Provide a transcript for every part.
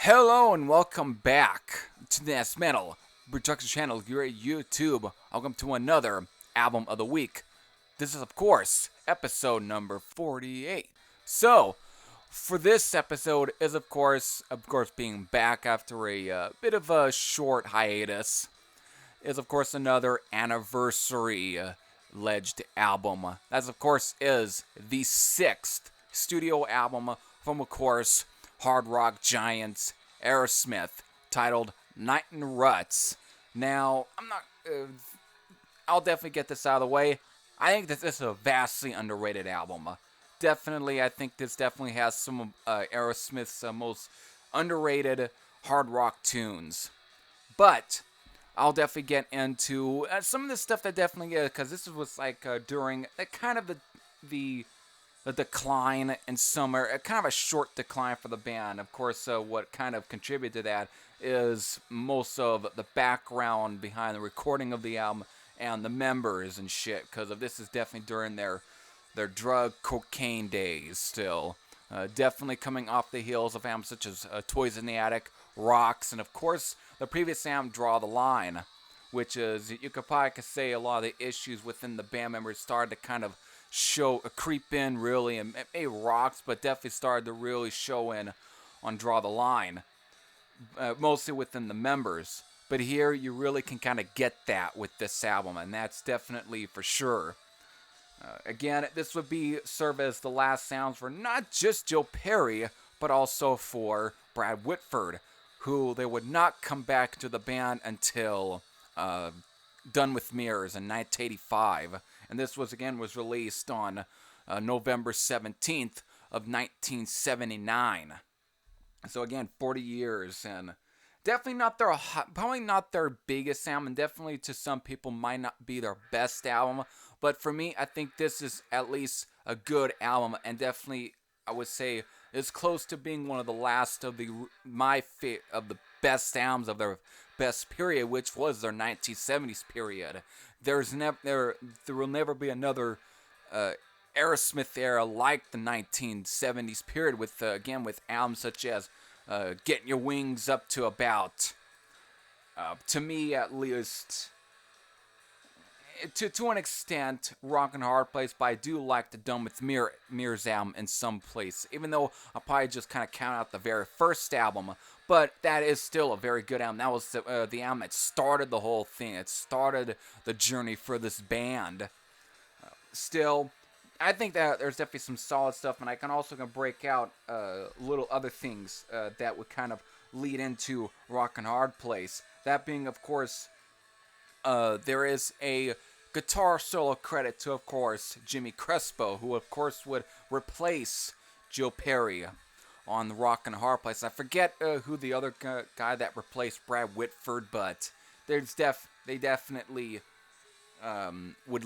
Hello and welcome back to the Nest Metal Production Channel here at YouTube. Welcome to another album of the week. This is, of course, episode number 48. So, for this episode is, of course, being back after a bit of a short hiatus. Is, of course, another anniversary alleged album. That, of course, is the sixth studio album from, of course, hard rock giants Aerosmith, titled Night In The Ruts. Now, I'll definitely get this out of the way. I think that this is a vastly underrated album. Definitely, I think this definitely has some of Aerosmith's most underrated hard rock tunes. But I'll definitely get into some of the stuff that definitely, because this was like during kind of the decline in summer, kind of a short decline for the band. Of course, what kind of contributed to that is most of the background behind the recording of the album and the members and shit, because of this is definitely during their drug cocaine days still. Definitely coming off the heels of albums such as Toys in the Attic, Rocks, and of course the previous album Draw the Line, which is, you could probably say, a lot of the issues within the band members started to kind of creep in really, and maybe Rocks, but definitely started to really show in on Draw the Line, mostly within the members. But here you really can kind of get that with this album, and that's definitely for sure. Again, this would be serve as the last sounds for not just Joe Perry, but also for Brad Whitford, who they would not come back to the band until Done with Mirrors in 1985. And this was released on November 17th of 1979. So again, 40 years, and definitely probably not their biggest album, and definitely to some people might not be their best album. But for me, I think this is at least a good album, and definitely I would say is close to being one of the last of the best albums of their best period, which was their 1970s period. There will never be another Aerosmith era like the 1970s period with with albums such as Getting Your Wings Up to about, to me at least, to an extent, Rock and Hard Place, but I do like the Done with Mirrors album in some place, even though I'll probably just kind of count out the very first album, but that is still a very good album. That was the album that started the whole thing. It started the journey for this band. Still, I think that there's definitely some solid stuff, and I can also break out little other things that would kind of lead into Rock and Hard Place. That being, of course, there is a guitar solo credit to, of course, Jimmy Crespo, who, of course, would replace Joe Perry on the Rock and Hard Place. I forget who the other guy that replaced Brad Whitford, but they definitely would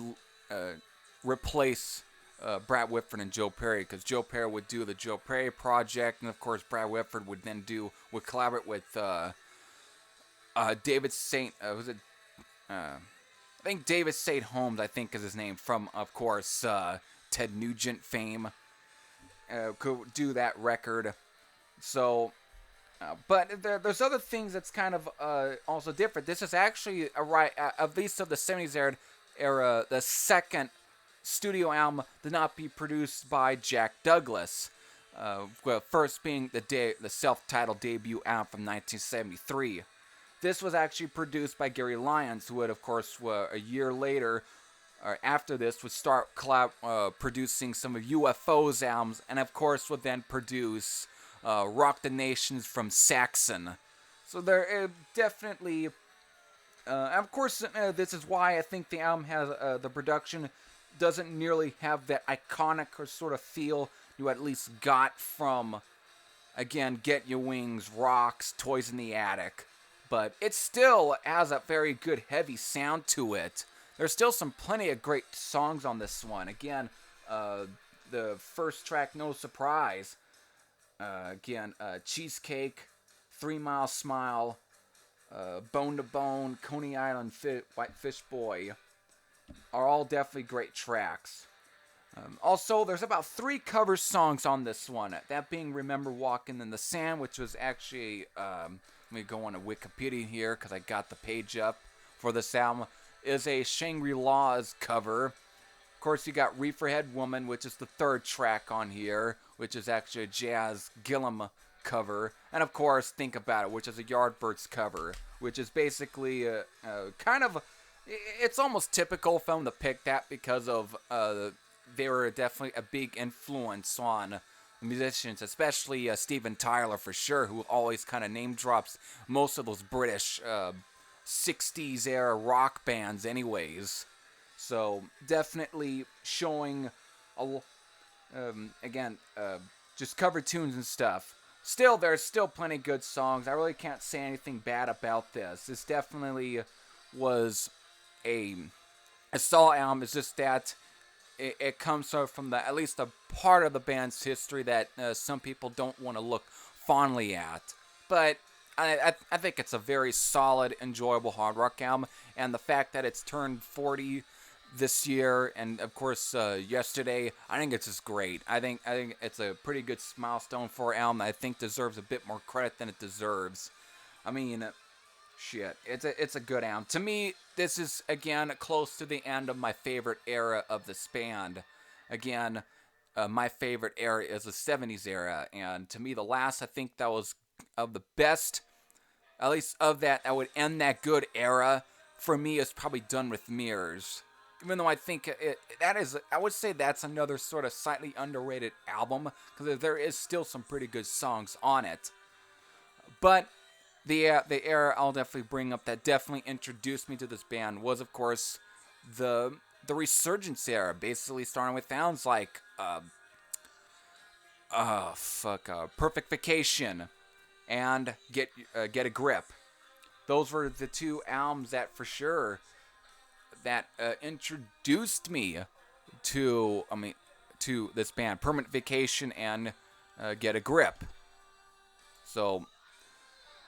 replace Brad Whitford and Joe Perry, because Joe Perry would do the Joe Perry project, and of course Brad Whitford would then would collaborate with David St. I think David St. Holmes, I think is his name, from, of course, Ted Nugent fame, could do that record. So, but there's other things that's kind of also different. This is actually, at least of the 70s era, the second studio album to not be produced by Jack Douglas. First being the self-titled debut album from 1973. This was actually produced by Gary Lyons, who would, of course, a year later, or after this, would start producing some of UFO's albums, and of course would then produce Rock the Nations from Saxon. So there definitely, of course, this is why I think the album has the production doesn't nearly have that iconic or sort of feel you at least got from, again, Get Your Wings, Rocks, Toys in the Attic. But it still has a very good heavy sound to it. There's still plenty of great songs on this one. Again, the first track, No Surprise. Cheesecake, 3 Mile Smile, Bone to Bone, Coney Island, Whitefish Boy are all definitely great tracks. Also, there's about 3 cover songs on this one. That being Remember Walking in the Sand, which was actually, let me go on to Wikipedia here because I got the page up for this album, is a Shangri-La's cover. Of course, you got Reeferhead Woman, which is the 3rd track on here, which is actually a Jazz Gillum cover. And of course, Think About It, which is a Yardbirds cover, which is basically kind of, it's almost typical for them to pick that because of they were definitely a big influence on musicians, especially Steven Tyler for sure, who always kind of name drops most of those British 60s era rock bands anyways. So definitely showing, again, just cover tunes and stuff. Still, there's still plenty of good songs. I really can't say anything bad about this. This definitely was a solid album. It's just that it comes from the at least a part of the band's history that some people don't want to look fondly at. But I think it's a very solid, enjoyable hard rock album, and the fact that it's turned 40 this year, and of course yesterday, I think it's just great. I think it's a pretty good milestone for an album that I think deserves a bit more credit than it deserves. I mean, shit, it's a good album. To me, this is again close to the end of my favorite era of this band. Again, my favorite era is the 70s era, and to me, the last I think that was of the best, at least of that would end that good era. For me, is probably Done with Mirrors. Even though I think that is, I would say that's another sort of slightly underrated album because there is still some pretty good songs on it. But the era I'll definitely bring up that definitely introduced me to this band was, of course, the Resurgence era. Basically, starting with sounds like Perfect Vacation and Get a Grip. Those were the 2 albums that for sure that introduced me to this band, Permanent Vacation and Get a Grip. So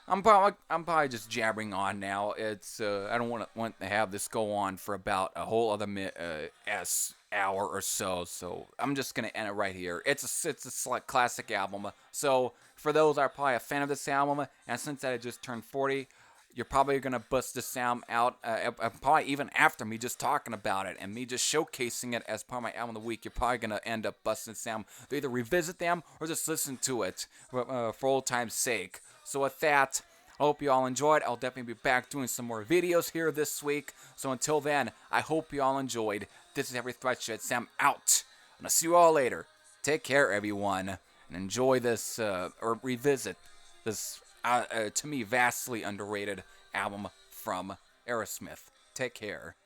I'm probably just jabbering on now. It's I don't want to have this go on for about a whole other hour or so. So I'm just gonna end it right here. It's a classic album. So for those that are probably a fan of this album, and since I just turned 40. You're probably going to bust this album out, probably even after me just talking about it and me just showcasing it as part of my album of the week. You're probably going to end up busting this album to either revisit them or just listen to it for old time's sake. So with that, I hope you all enjoyed. I'll definitely be back doing some more videos here this week. So until then, I hope you all enjoyed. This is Every Threat Shed Sam out. And I'll see you all later. Take care, everyone. And enjoy this, or revisit this to me, vastly underrated album from Aerosmith. Take care.